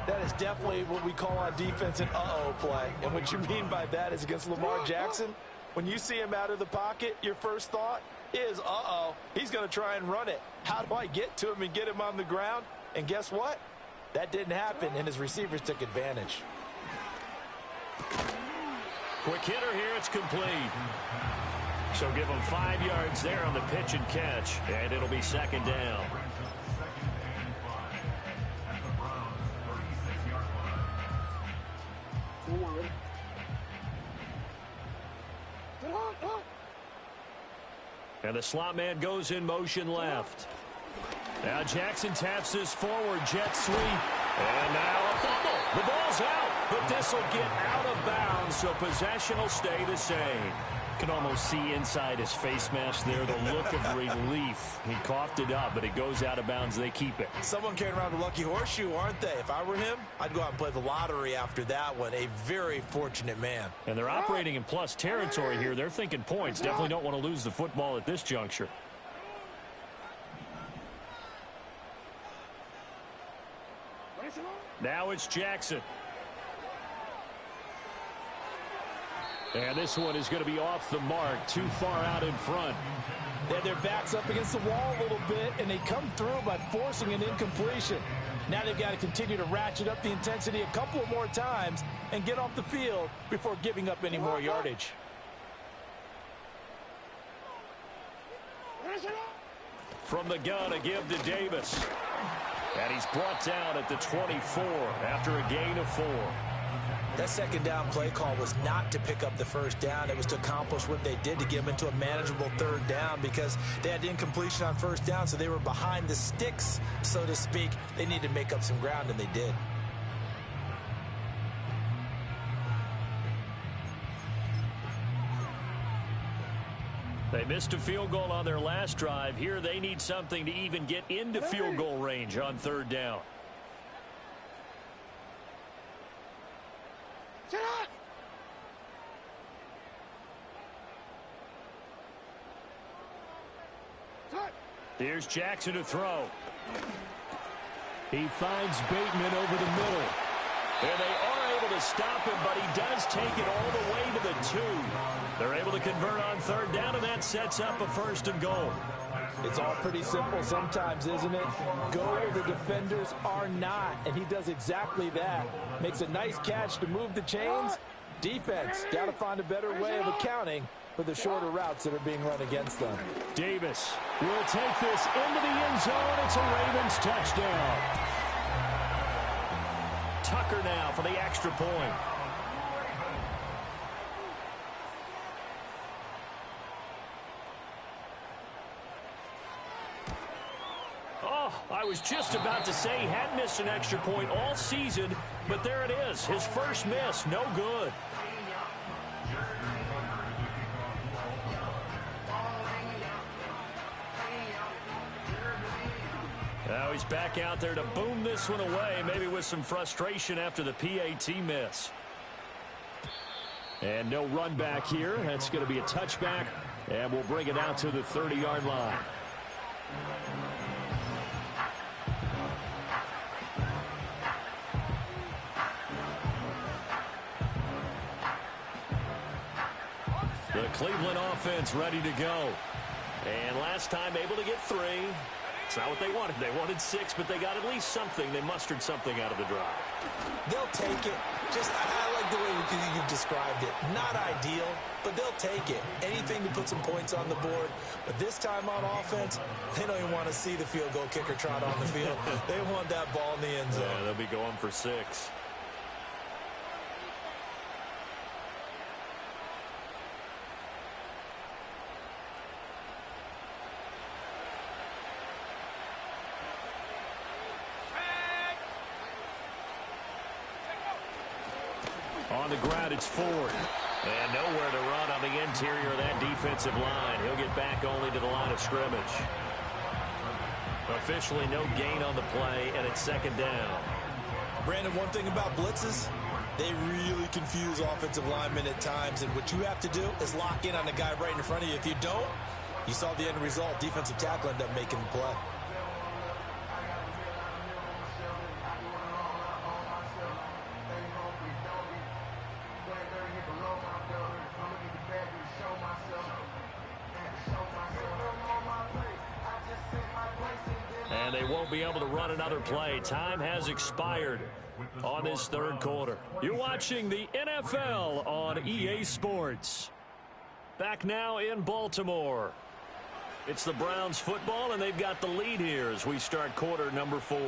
That is definitely what we call on defense an uh-oh play. And what you mean by that is against Lamar Jackson, when you see him out of the pocket, your first thought is, uh-oh, he's going to try and run it. How do I get to him and get him on the ground? And guess what? That didn't happen, and his receivers took advantage. Quick hitter here, it's complete. So give him 5 yards there on the pitch and catch, and it'll be 2nd down. And the slot man goes in motion left. Now Jackson taps this forward, jet sweep. And now a fumble. The ball's out, but this will get out of bounds, so possession will stay the same. Can almost see inside his face mask there the look of relief. He coughed it up, but it goes out of bounds. They keep it. Someone carrying around the lucky horseshoe, aren't they? If I were him, I'd go out and play the lottery after that one. A very fortunate man. And they're operating in plus territory here. They're thinking points. Definitely don't want to lose the football at this juncture. Now it's Jackson. And this one is going to be off the mark, too far out in front. They had their backs up against the wall a little bit, and they come through by forcing an incompletion. Now they've got to continue to ratchet up the intensity a couple more times and get off the field before giving up any more yardage. From the gun, a give to Davis. And he's brought down at the 24 after a gain of 4. That second down play call was not to pick up the first down. It was to accomplish what they did to get them into a manageable third down because they had incompletion on first down, so they were behind the sticks, so to speak. They needed to make up some ground, and they did. They missed a field goal on their last drive. Here they need something to even get into field goal range on third down. Here's Jackson to throw. He finds Bateman over the middle. And they are able to stop him, but he does take it all the way to the 2. They're able to convert on 3rd down, and that sets up a 1st and goal. It's all pretty simple sometimes, isn't it? Go where the defenders are not, and he does exactly that. Makes a nice catch to move the chains. Defense, got to find a better way of accounting for the shorter routes that are being run against them. Davis will take this into the end zone. It's a Ravens touchdown. Tucker now for the extra point. Oh, I was just about to say he hadn't missed an extra point all season, but there it is. His first miss, no good. Now he's back out there to boom this one away, maybe with some frustration after the PAT miss. And no run back here. That's going to be a touchback, and we'll bring it out to the 30-yard line. The Cleveland offense ready to go. And last time able to get 3. It's not what they wanted. They wanted 6, but they got at least something. They mustered something out of the drive. They'll take it. I like the way you've described it. Not ideal, but they'll take it. Anything to put some points on the board. But this time on offense, they don't even want to see the field goal kicker trot on the field. They want that ball in the end zone. Yeah, they'll be going for 6. On the ground, it's Ford. And nowhere to run on the interior of that defensive line. He'll get back only to the line of scrimmage. Officially no gain on the play, and it's 2nd down. Brandon, one thing about blitzes, they really confuse offensive linemen at times. And what you have to do is lock in on the guy right in front of you. If you don't, you saw the end result. Defensive tackle ended up making the play. And they won't be able to run another play. Time has expired on this 3rd quarter. You're watching the NFL on EA Sports. Back now in Baltimore. It's the Browns football, and they've got the lead here as we start quarter number 4.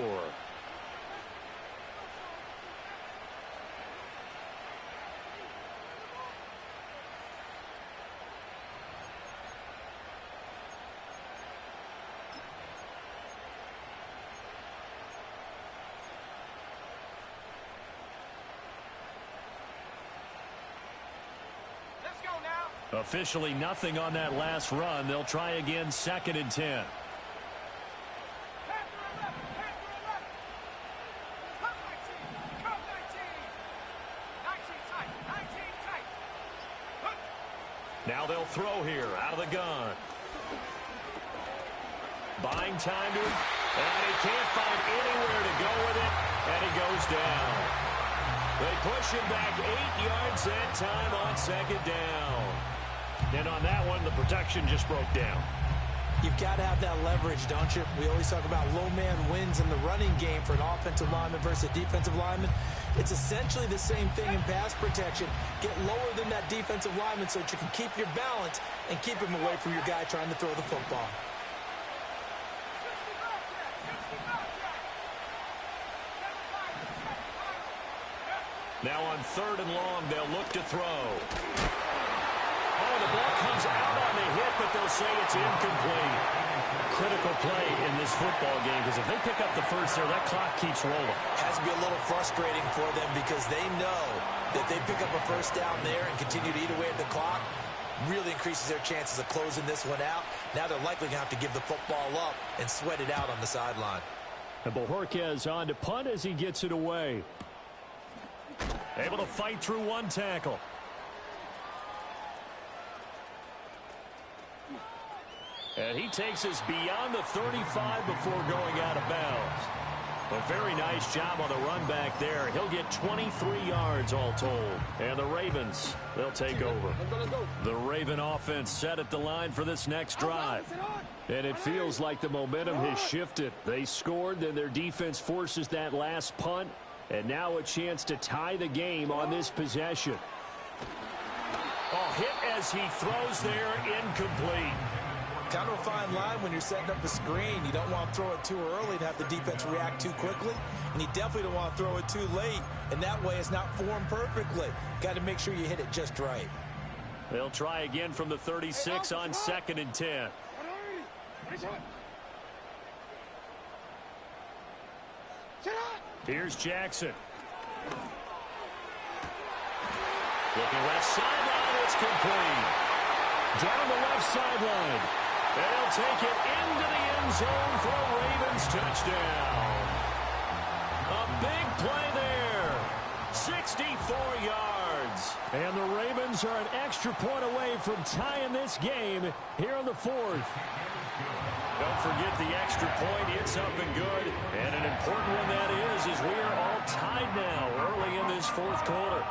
Officially nothing on that last run. They'll try again 2nd and 10. Now they'll throw here out of the gun. Buying time to him, and he can't find anywhere to go with it, and he goes down. They push him back 8 yards that time on 2nd down. And on that one, the protection just broke down. You've got to have that leverage, don't you? We always talk about low man wins in the running game for an offensive lineman versus a defensive lineman. It's essentially the same thing in pass protection. Get lower than that defensive lineman so that you can keep your balance and keep him away from your guy trying to throw the football. Now on 3rd and long, they'll look to throw. Oh, the ball comes out on the hit, but they'll say it's incomplete. Critical play in this football game, because if they pick up the first there, that clock keeps rolling. Has to be a little frustrating for them because they know that they pick up a first down there and continue to eat away at the clock. Really increases their chances of closing this one out. Now they're likely going to have to give the football up and sweat it out on the sideline. And Bojorquez on to punt as he gets it away. Able to fight through one tackle. And he takes us beyond the 35 before going out of bounds. A very nice job on the run back there. He'll get 23 yards all told. And the Ravens, they'll take over. The Raven offense set at the line for this next drive. And it feels like the momentum has shifted. They scored, then their defense forces that last punt. And now a chance to tie the game on this possession. Oh, hit as he throws there, incomplete. Kind of a fine line when you're setting up a screen. You don't want to throw it too early and have the defense react too quickly. And you definitely don't want to throw it too late. And that way it's not formed perfectly. Got to make sure you hit it just right. They'll try again from the 36 on 2nd and 10. Here's Jackson. Looking left sideline, it's complete. Down the left sideline. They'll take it into the end zone for a Ravens touchdown. A big play there. 64 yards. And the Ravens are an extra point away from tying this game here in the 4th. Don't forget the extra point. It's up and good. And an important one that is as we are all tied now early in this 4th quarter.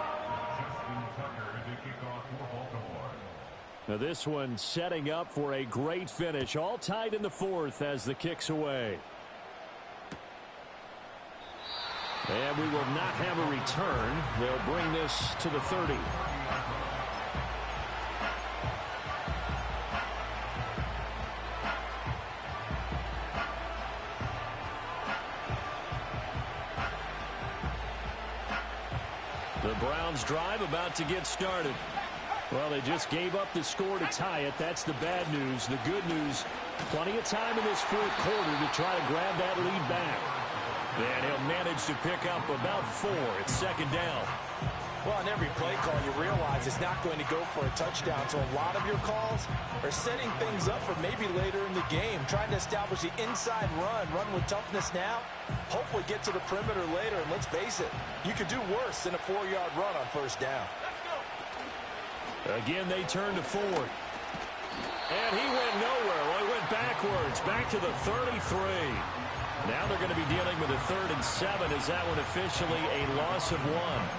Now this one setting up for a great finish. All tied in the 4th as the kick's away. And we will not have a return. They'll bring this to the 30. The Browns drive about to get started. Well, they just gave up the score to tie it. That's the bad news. The good news, plenty of time in this 4th quarter to try to grab that lead back. And he'll manage to pick up about 4. It's 2nd down. Well, on every play call, you realize it's not going to go for a touchdown. So a lot of your calls are setting things up for maybe later in the game, trying to establish the inside run with toughness now, hopefully get to the perimeter later. And let's face it, you could do worse than a 4-yard run on 1st down. Again, they turn to Ford. And he went nowhere. Well, he went backwards, back to the 33. Now they're going to be dealing with a 3rd and 7. Is that one officially a loss of 1?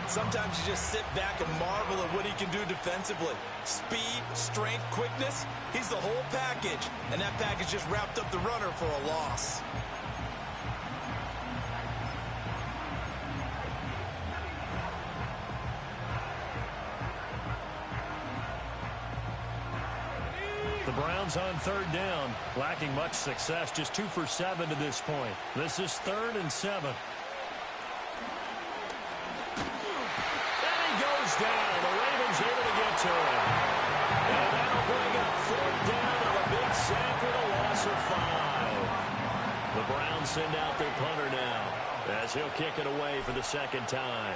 Sometimes you just sit back and marvel at what he can do defensively. Speed, strength, quickness. He's the whole package. And that package just wrapped up the runner for a loss. The Browns on 3rd down, lacking much success, just 2 for 7 to this point. This is 3rd and 7. And he goes down. The Ravens able to get to him. And that'll bring up 4th down on a big sack with a loss of 5. The Browns send out their punter now as he'll kick it away for the 2nd time.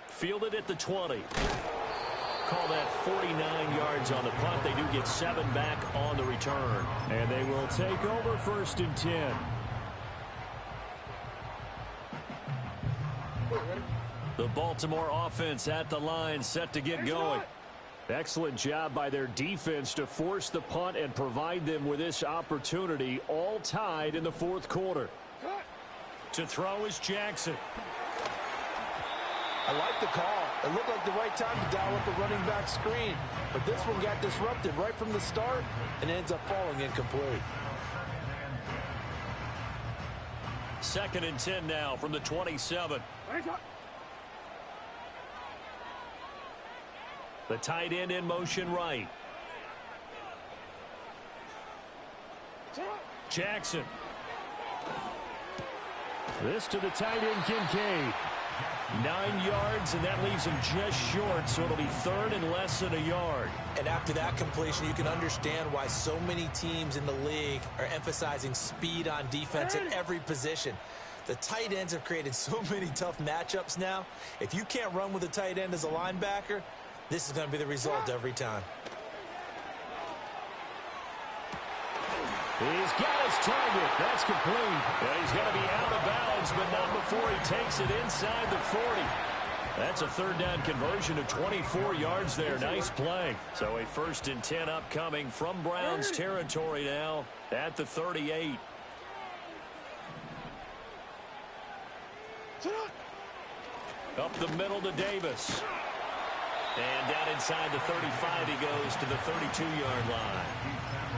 Fielded at the 20. Call that 49 yards on the punt. They do get 7 back on the return. And they will take over 1st and 10. The Baltimore offense at the line, set to get going. Excellent job by their defense to force the punt and provide them with this opportunity, all tied in the 4th quarter. To throw is Jackson. I like the call. It looked like the right time to dial up a running back screen. But this one got disrupted right from the start and ends up falling incomplete. 2nd and 10 now from the 27. The tight end in motion right. Jackson. This to the tight end, Kincaid. 9 yards, and that leaves him just short, so it'll be 3rd and less than a yard. And after that completion, you can understand why so many teams in the league are emphasizing speed on defense at every position. The tight ends have created so many tough matchups now. If you can't run with a tight end as a linebacker, this is going to be the result every time. He's got his target. That's complete. And he's going to be out of bounds, but not before he takes it inside the 40. That's a third down conversion of 24 yards there. Nice play. So a 1st and 10 upcoming from Browns territory now at the 38. Up the middle to Davis. And down inside the 35 he goes to the 32-yard line.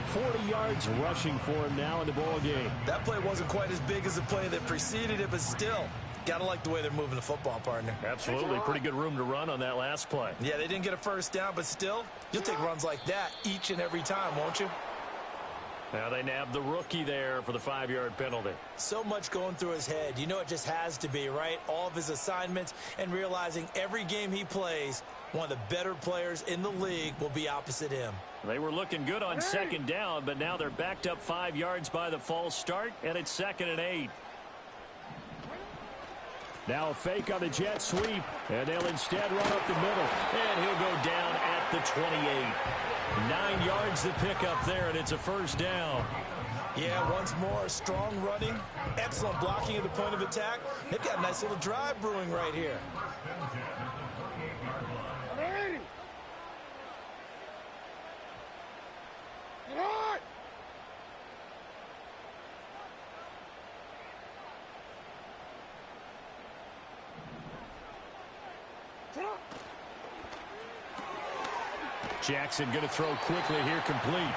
40 yards rushing for him now in the ball game. That play wasn't quite as big as the play that preceded it, but still, gotta like the way they're moving the football, partner. Absolutely. Pretty good room to run on that last play. Yeah, they didn't get a first down, but still, you'll take runs like that each and every time, won't you? Now they nabbed the rookie there for the 5-yard penalty. So much going through his head. You know it just has to be, right? All of his assignments and realizing every game he plays, one of the better players in the league will be opposite him. They were looking good on 2nd down, but now they're backed up 5 yards by the false start, and it's 2nd and 8. Now a fake on the jet sweep, and they'll instead run up the middle. And he'll go down at the 28. 9 yards to pick up there, and it's a 1st down. Yeah, once more, strong running, excellent blocking at the point of attack. They've got a nice little drive brewing right here. Jackson going to throw quickly here, complete.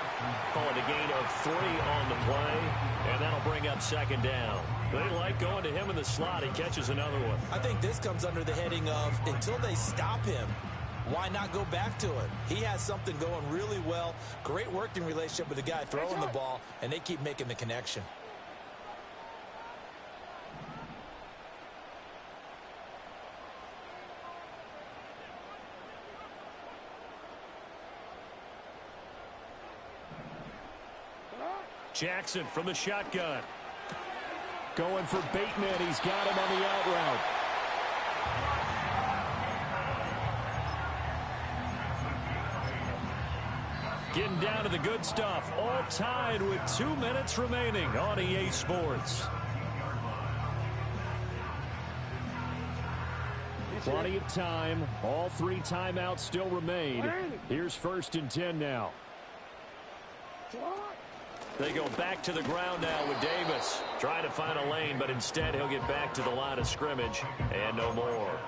Call it a gain of 3 on the play, and that'll bring up 2nd down. They like going to him in the slot. He catches another one. I think this comes under the heading of until they stop him, why not go back to it? He has something going really well. Great working relationship with the guy throwing the ball, and they keep making the connection. Jackson from the shotgun. Going for Bateman. He's got him on the out route. Getting down to the good stuff. All tied with 2 minutes remaining on EA Sports. Plenty of time. All 3 timeouts still remain. Here's 1st and 10 now. They go back to the ground now with Davis. Trying to find a lane, but instead he'll get back to the line of scrimmage and no more.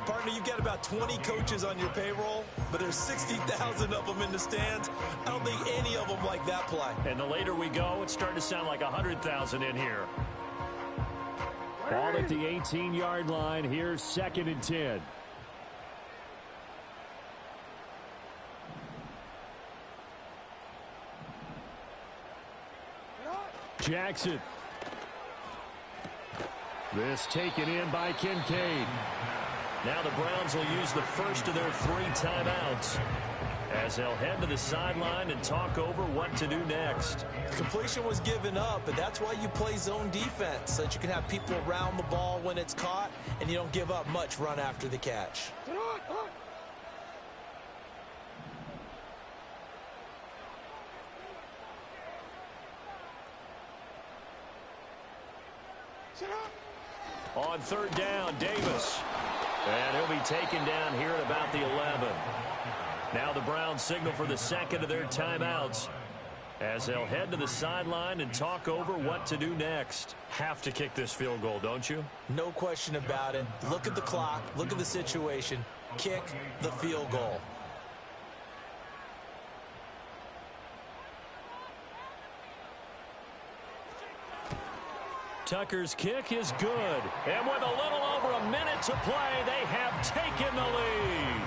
Partner, you've got about 20 coaches on your payroll, but there's 60,000 of them in the stands. I don't think any of them like that play. And the later we go, it's starting to sound like 100,000 in here. Ball at the 18-yard line. Here's 2nd and 10. Jackson. This taken in by Kincaid. Now the Browns will use the first of their 3 timeouts as they'll head to the sideline and talk over what to do next. Completion was given up, but that's why you play zone defense, so that you can have people around the ball when it's caught, and you don't give up much run after the catch. On 3rd down, Davis. And he'll be taken down here at about the 11. Now the Browns signal for the 2nd of their timeouts as they'll head to the sideline and talk over what to do next. Have to kick this field goal, don't you? No question about it. Look at the clock. Look at the situation. Kick the field goal. Tucker's kick is good. And with a little over a minute to play, they have taken the lead.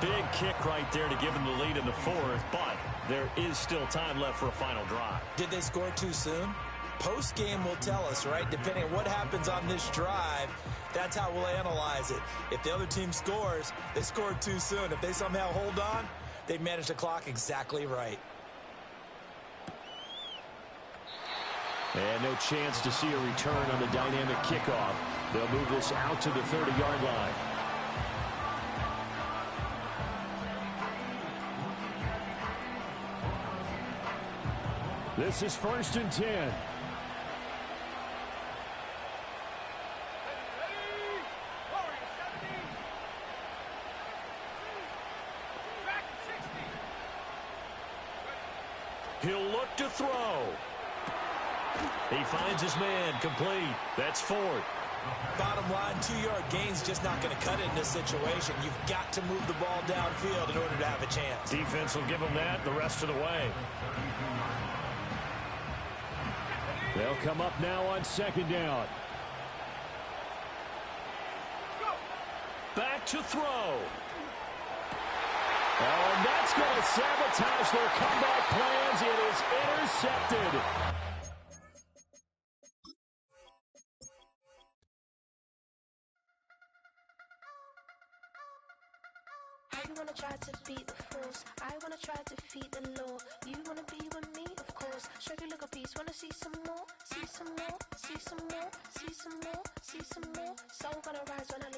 Big kick right there to give them the lead in the 4th, but there is still time left for a final drive. Did they score too soon? Post-game will tell us, right? Depending on what happens on this drive, that's how we'll analyze it. If the other team scores, they scored too soon. If they somehow hold on, they managed the clock exactly right. And no chance to see a return on the dynamic kickoff. They'll move this out to the 30-yard line. This is 1st and 10. He'll look to throw. He finds his man complete. That's fourth. Bottom line, 2-yard gain's just not going to cut it in this situation. You've got to move the ball downfield in order to have a chance. Defense will give him that the rest of the way. They'll come up now on second down. Back to throw. Oh, and that's going to sabotage their comeback plans. It is intercepted. I wanna try to beat the force. I wanna try to defeat the law. You wanna be with me, of course. Show you look a piece. Wanna see some more? See some more? See some more? See some more? See some more? So gonna rise when I leave.